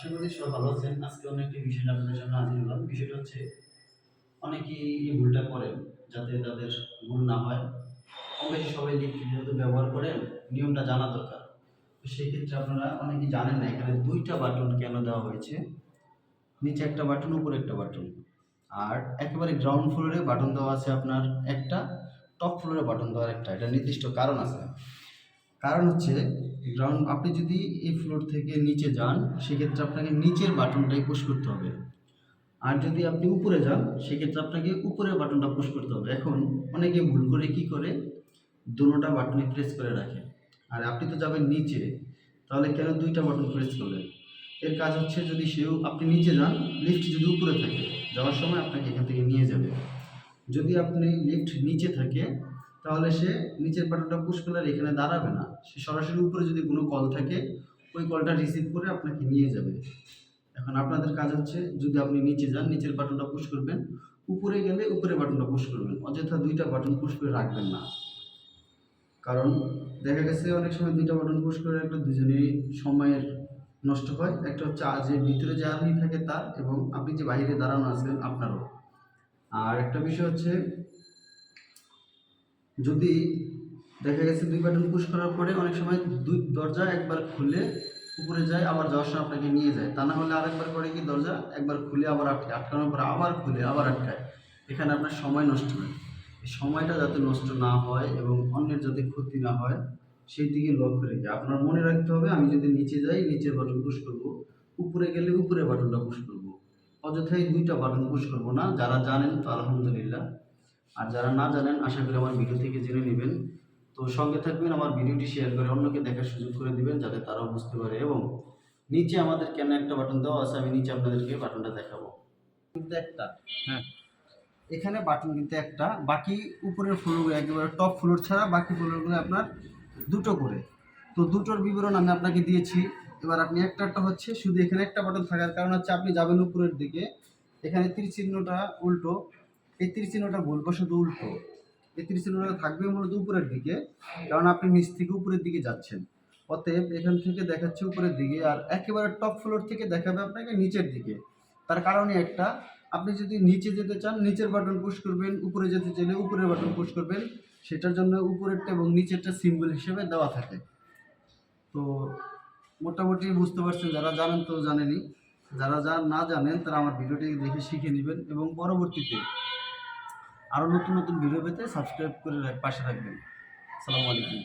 আশা করি সবাই ভালো আছেন। আজকে অন্য একটি বিষয় নিয়ে আপনাদের সামনে হাজির হলাম। বিষয়টা হচ্ছে অনেকেই এই ভুলটা করেন যাতে তাদের ভুল না হয়। কম বেশি সবাই লিফট যেহেতু ব্যবহার করেন, নিয়মটা জানা দরকার। তো সেক্ষেত্রে আপনারা অনেকেই জানেন না এখানে ২ টা বাটন কেন দেওয়া হয়েছে। নিচে একটা বাটন, উপরে একটা বাটন। আর একেবারে গ্রাউন্ড ফ্লোরে বাটন দেওয়া আছে আপনার একটা, টপ ফ্লোরে বাটন দেওয়ার একটা। এটা নির্দিষ্ট কারণ আছে। কারণ হচ্ছে আপনি যদি এই ফ্লোর থেকে নিচে যান সেক্ষেত্রে আপনাকে নিচের বাটনটাই পুশ করতে হবে। আর যদি আপনি উপরে যান সেক্ষেত্রে আপনাকে উপরের বাটনটা পুশ করতে হবে। এখন অনেকে ভুল করে কি করে দোনোটা বাটনই প্রেস করে রাখে। আর আপনি তো যাবেন নিচে, তাহলে কেন ২টা বাটন প্রেস করলেন? এর কাজ হচ্ছে যদি আপনি নিচে যান, লিফট যদি উপরে থাকে যাওয়ার সময় আপনাকে এখান থেকে নিয়ে যাবে। যদি আপনি লিফট নিচে থাকে তাহলে সে নিচের বাটনটা পুশ করলে আর এখানে দাঁড়াবে না, সে সরাসরি উপরে যদি কোনো কল থাকে ওই কলটা রিসিভ করে আপনাকে নিয়ে যাবে। এখন আপনাদের কাজ হচ্ছে যদি আপনি নিচে যান নিচের বাটনটা পুশ করবেন, উপরে গেলে উপরে বাটনটা পুশ করবেন, অযথা ২টা বাটন পুশ করে রাখবেন না। কারণ দেখা গেছে অনেক সময় ২টা বাটন পুশ করে রাখলে দুজনেরই সময়ের নষ্ট হয়। একটা হচ্ছে যে ভিতরে যে আর্মি থাকে তার, এবং আপনি যে বাইরে দাঁড়ানো আছেন আপনারও। আর একটা বিষয় হচ্ছে যদি দেখা গেছে ২ বাটন পুশ করার পরে অনেক সময় দরজা একবার খুলে উপরে যায়, আবার যাওয়ার সময় আপনাকে নিয়ে যায়। তা না হলে আরেকবার করে কি দরজা একবার খুলে আবার আটকানোর পরে আবার খুলে আবার আটকায়। এখানে আপনার সময় নষ্ট হয়। এই সময়টা যাতে নষ্ট না হয় এবং অন্যের যাতে ক্ষতি না হয় সেই দিকে লক্ষ্য রেখে আপনার মনে রাখতে হবে আমি যদি নিচে যাই নিচের বাটন পুশ করব, উপরে গেলে উপরে বাটনটা পুশ করব। অযথাই ২টা বাটন পুশ করব না। যারা জানেন তো আলহামদুলিল্লাহ, আর যারা না জানেন আশা করি আমার ভিডিও থেকে জেনে নেবেন। তো সঙ্গে থাকবেন, আমার ভিডিওটি শেয়ার করে অন্যকে দেখার সুযোগ করে দিবেন যাতে তারাও বুঝতে পারে। এবং নিচে আমাদের কেন একটা বাটন দেওয়া আছে আমি নিচে আপনাদেরকে বাটনটা দেখাবো। কিন্তু একটা, হ্যাঁ, এখানে বাটন কিন্তু একটা, বাকি উপরের ফ্লোরগুলো একেবারে টপ ফ্লোর ছাড়া বাকি ফ্লোরগুলো আপনার দুটো করে। তো দুটোর বিবরণ আমি আপনাকে দিয়েছি। এবার আপনি একটা হচ্ছে শুধু এখানে একটা বাটন থাকার কারণ হচ্ছে আপনি যাবেন উপরের দিকে, এখানে তীর চিহ্নটা উল্টো, এই তীর চিহ্নটা ভুলবশত উল্টো। এই তীর চিহ্নটা থাকবে মূলত উপরের দিকে, কারণ আপনি নিচ থেকে উপরের দিকে যাচ্ছেন। অতএব এখান থেকে দেখাচ্ছে উপরের দিকে, আর একেবারে টপ ফ্লোর থেকে দেখাবে আপনাকে নিচের দিকে। তার কারণই একটা, আপনি যদি নিচে যেতে চান নিচের বাটন পুশ করবেন, উপরে যেতে চাইলে উপরের বাটন পুশ করবেন। সেটার জন্য উপরেরটা এবং নিচেরটা সিম্বল হিসেবে দেওয়া থাকে। তো মোটামুটি বুঝতে পারছেন, যারা জানেন তো জানেনই, যারা না জানেন তারা আমার ভিডিওটি দেখে শিখে নেবেন এবং পরবর্তীতে আরও নতুন নতুন ভিডিও পেতে সাবস্ক্রাইব করে পাশে রাখবেন। আসসালামু আলাইকুম।